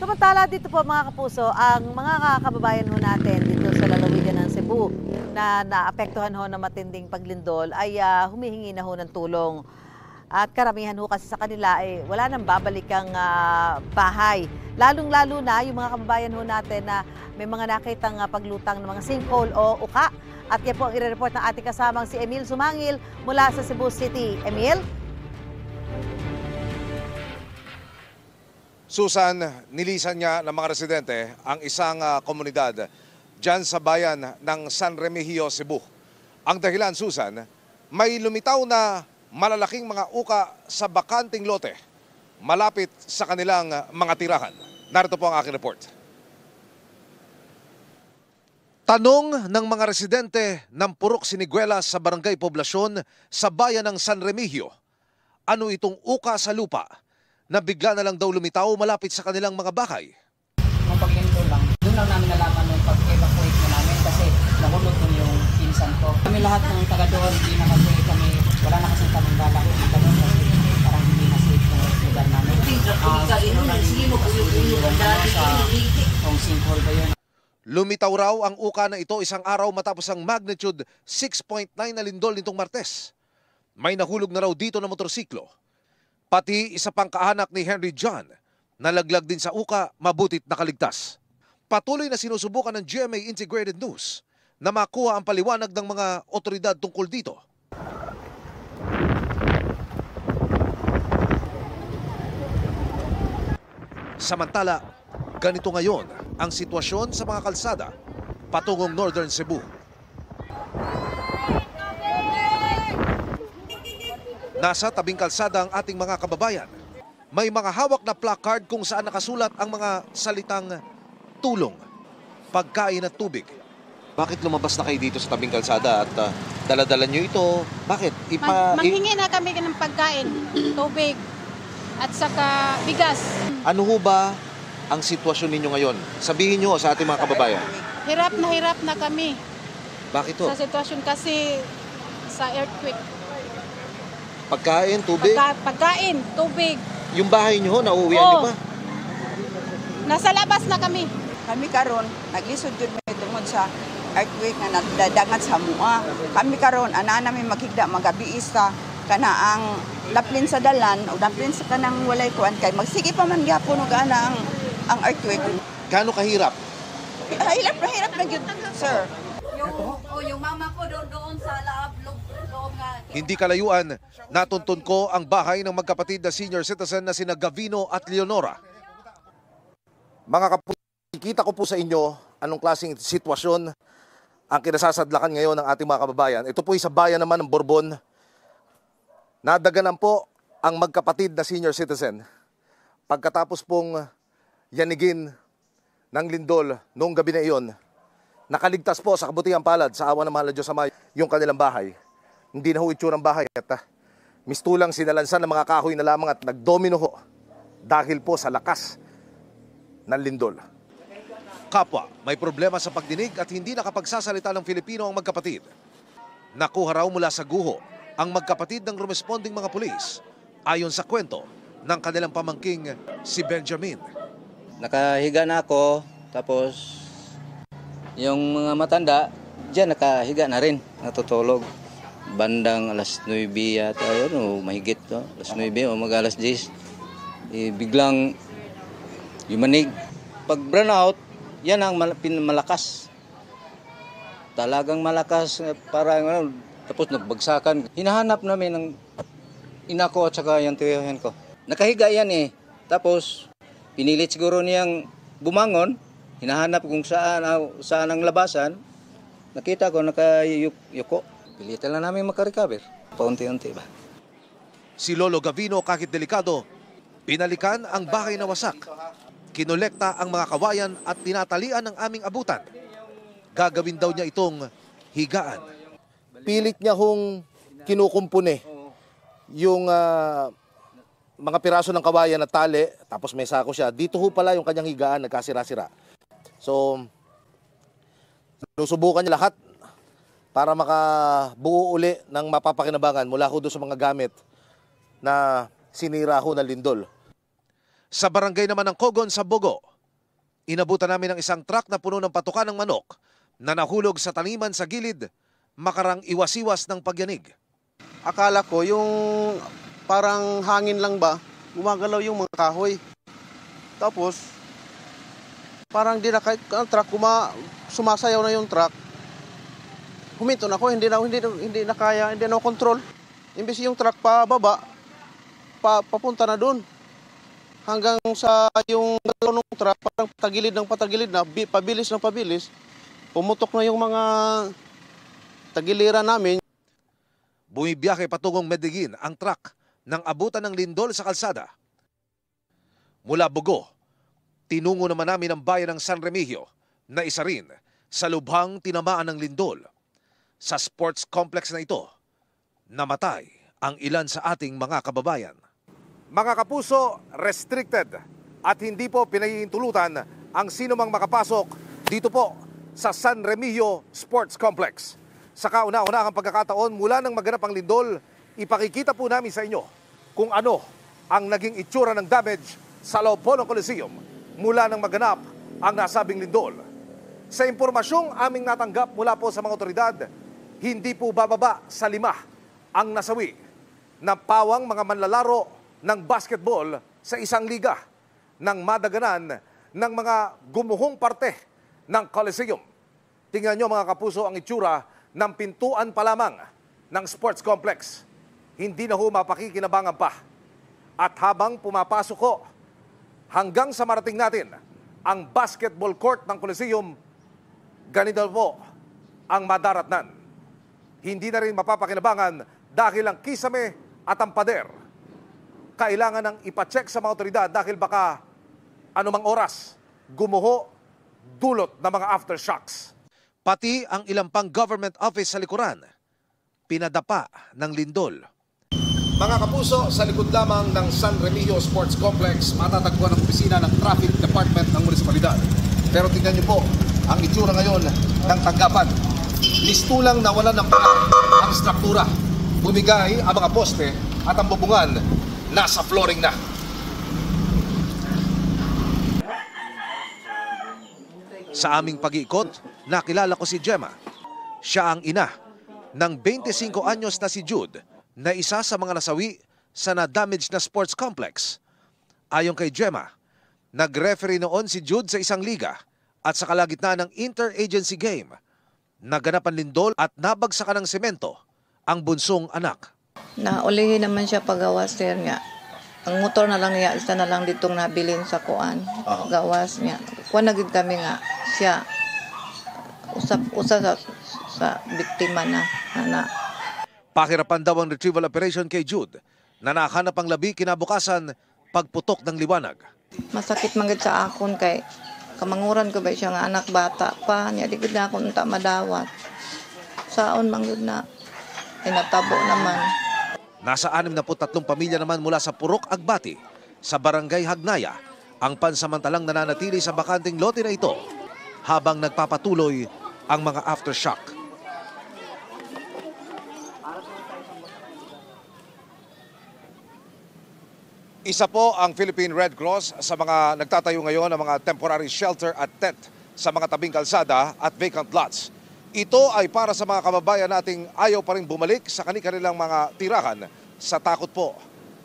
Samantala dito po mga kapuso, ang mga kababayan ho natin dito sa lalawigan ng Cebu na naapektuhan ho ng matinding paglindol ay humihingi na ho ng tulong. At karamihan ho kasi sa kanila wala nang babalikang bahay. Lalong-lalo na yung mga kababayan ho natin na may mga nakitang paglutang ng mga sinkhole o uka. At yan po ang i-report ng ating kasamang si Emil Sumangil mula sa Cebu City. Emil? Susan, nilisan niya ng mga residente ang isang komunidad dyan sa bayan ng San Remigio, Cebu. Ang dahilan, Susan, may lumitaw na malalaking mga uka sa bakanting lote malapit sa kanilang mga tirahan. Narito po ang aking report. Tanong ng mga residente ng Purok Siniguela sa Barangay Poblasyon sa bayan ng San Remigio, ano itong uka sa lupa na bigla na lang daw lumitaw malapit sa kanilang mga bahay? Nung paglindol lang, doon lang namin nalaman nung pag-evacuate na namin kasi nahulog doon yung pinsan ko. Kami lahat ng taga doon, hindi na kasi kami, wala na kasi kaming balak dito doon kasi parang hindi na safe yung lugar namin. Kung sinkhole ba yun? Lumitaw raw ang uka na ito isang araw matapos ang magnitude 6.9 na lindol nitong Martes. May nahulog na raw dito na motorsiklo. Pati isa pang kaanak ni Henry John, nalaglag din sa uka, mabutit nakaligtas. Patuloy na sinusubukan ng GMA Integrated News na makuha ang paliwanag ng mga otoridad tungkol dito. Samantala, ganito ngayon ang sitwasyon sa mga kalsada patungong Northern Cebu. Nasa tabing kalsada ang ating mga kababayan. May mga hawak na placard kung saan nakasulat ang mga salitang tulong, pagkain at tubig. Bakit lumabas na kayo dito sa tabing kalsada at dala-dala nyo ito? Bakit? Manghingi na kami ng pagkain, tubig at saka bigas. Ano ho ba ang sitwasyon ninyo ngayon? Sabihin nyo sa ating mga kababayan. Hirap na kami. Bakit to? Sa sitwasyon kasi sa earthquake. Pagkain, tubig? Pagkain, tubig. Yung bahay nyo, nauuwian nyo pa? Nasa labas na kami. Kami karon naglisod jud may tungod sa earthquake nga nagdadangat sa mua. Kami karon ana namin maghigda magabiis sa kana ang laplin sa dalan o laplin sa kanang walay kuan kay magsige pa man gyapon og ana ang earthquake. Gaano kahirap? Hirap na gyud, sir. Yung mama ko doon sa loob nga. Hindi kalayuan, natuntun ko ang bahay ng magkapatid na senior citizen na sina Gavino at Leonora. Mga kapuso, ikita ko po sa inyo anong klaseng sitwasyon ang kinasasadlakan ngayon ng ating mga kababayan. Ito po sa bayan naman ng Borbon. Nadaganan po ang magkapatid na senior citizen pagkatapos pong yanigin ng lindol noong gabi na iyon. Nakaligtas po sa kabutihang palad sa awa ng mahal na Diyos Ama yung kanilang bahay. Hindi na ho itsurang bahay at mistulang sinalansan ng mga kahoy na lamang at nagdomino ho dahil po sa lakas ng lindol. Kapwa, may problema sa pagdinig at hindi nakapagsasalita ng Filipino ang magkapatid. Nakuha raw mula sa guho ang magkapatid ng responding mga pulis ayon sa kwento ng kanilang pamangking si Benjamin. Nakahiga na ako, tapos yung mga matanda, diyan nakahiga na rin, natutulog. Bandang alas 9 at mahigit to, alas 9 o mag-alas 10. Biglang yumanig. Pag brownout, yan ang malakas. Talagang malakas, parang tapos nagbagsakan. Hinahanap namin ng ina ko at saka yung tiyahin ko. Nakahiga yan Tapos pinilit siguro niyang bumangon. Hinahanap kung saan ang labasan. Nakita ko nakayuko. Pilitan lang namin makarecover. Paunti-unti ba? Si Lolo Gavino kahit delikado, pinalikan ang bahay na wasak. Kinolekta ang mga kawayan at tinatalian ng aming abutan. Gagawin daw niya itong higaan. Pilit niya hong kinukumpune yung mga piraso ng kawayan na tali, tapos may sako siya. Dito ho pala yung kanyang higaan, nagkasira-sira. So, susubukan niya lahat para makabuo uli ng mapapakinabangan mula ho doon sa mga gamit na sinira ho ng lindol. Sa barangay naman ng Cogon sa Bogo, Inabutan namin ang isang truck na puno ng patuka ng manok na nahulog sa taniman sa gilid, makarang iwas-iwas ng pagyanig. Akala ko yung parang hangin lang ba, gumagalaw yung mga kahoy. Tapos, parang di na kahit ang truck, sumasayaw na yung truck. Huminto na ako, hindi na kaya, hindi na control. Imbes yung truck pababa, papunta na doon. Hanggang sa yung galaw ng truck, parang patagilid na, pabilis ng pabilis. Pumutok na yung mga tagiliran namin. Bumibiyahe patungong Medellin ang truck nang abutan ng lindol sa kalsada. Mula Bugo, tinungo naman namin ang bayan ng San Remigio na isa rin sa lubhang tinamaan ng lindol. Sa sports complex na ito, namatay ang ilan sa ating mga kababayan. Mga kapuso, restricted at hindi po pinahihintulutan ang sino mang makapasok dito po sa San Remigio Sports Complex. Sa kauna-unahang pagkakataon mula nang maganap ang lindol, ipakikita po namin sa inyo kung ano ang naging itsura ng damage sa loob po ng Coliseum mula nang maganap ang nasabing lindol. Sa impormasyong aming natanggap mula po sa mga otoridad, hindi po bababa sa 5 ang nasawi na pawang mga manlalaro ng basketball sa isang liga nang madaganan ng mga gumuhong parte ng Coliseum. Tingnan nyo mga kapuso ang itsura ng pintuan pa lamang ng sports complex. Hindi na ho mapakikinabangan pa. At habang pumapasok ko, hanggang sa marating natin ang basketball court ng Coliseum, ganito po ang madaratnan. Hindi na rin mapapakinabangan dahil ang kisame at ang pader kailangan nang ipacheck sa mga otoridad dahil baka anumang oras gumuho dulot ng mga aftershocks. Pati ang ilang pang government office sa likuran, pinadapa ng lindol. Mga kapuso, sa likod lamang ng San Remigio Sports Complex, matatagpuan ang opisina ng Traffic Department ng munisipalidad. Pero tingnan niyo po ang itsura ngayon ng tanggapan. Listulang nawalan ng paa ang struktura. Bumigay ang mga poste at ang bubungan nasa flooring na. Sa aming pag-iikot, nakilala ko si Gemma. Siya ang ina ng 25 anyos na si Jude na isa sa mga nasawi sa na-damage na sports complex. Ayon kay Gemma, nag-referee noon si Jude sa isang liga at sa kalagitnaan ng inter-agency game, naganap ang lindol at nabagsakan ng semento ang bunsong anak. Naulihin naman siya pagawas sir nga. Ang motor na lang niya, isa na lang ditong nabilin sa kuan. Gawas niya. Kuan na gid kami nga siya usa sa biktima na. Pakirapan daw ang retrieval operation kay Jude na nahanap ang labi kinabukasan pagputok ng liwanag. Masakit man gid sa akon kay kamanguran ko ba siya nga anak bata pa niya di gid na ako unta madawat. Saon man gid na natabo naman. Nasa 63 pamilya naman mula sa Purok, Agbati, sa Barangay Hagnaya, ang pansamantalang nananatili sa bakanting lote na ito habang nagpapatuloy ang mga aftershock. Isa po ang Philippine Red Cross sa mga nagtatayo ngayon ng mga temporary shelter at tent sa mga tabing kalsada at vacant lots. Ito ay para sa mga kababayan nating ayaw pa rin bumalik sa kanilang mga tirahan sa takot po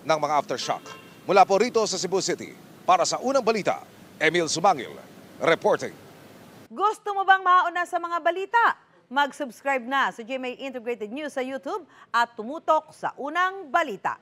ng mga aftershock. Mula po rito sa Cebu City, para sa Unang Balita, Emil Sumangil, reporting. Gusto mo bang mauna sa mga balita? Mag-subscribe na sa GMA Integrated News sa YouTube at tumutok sa Unang Balita.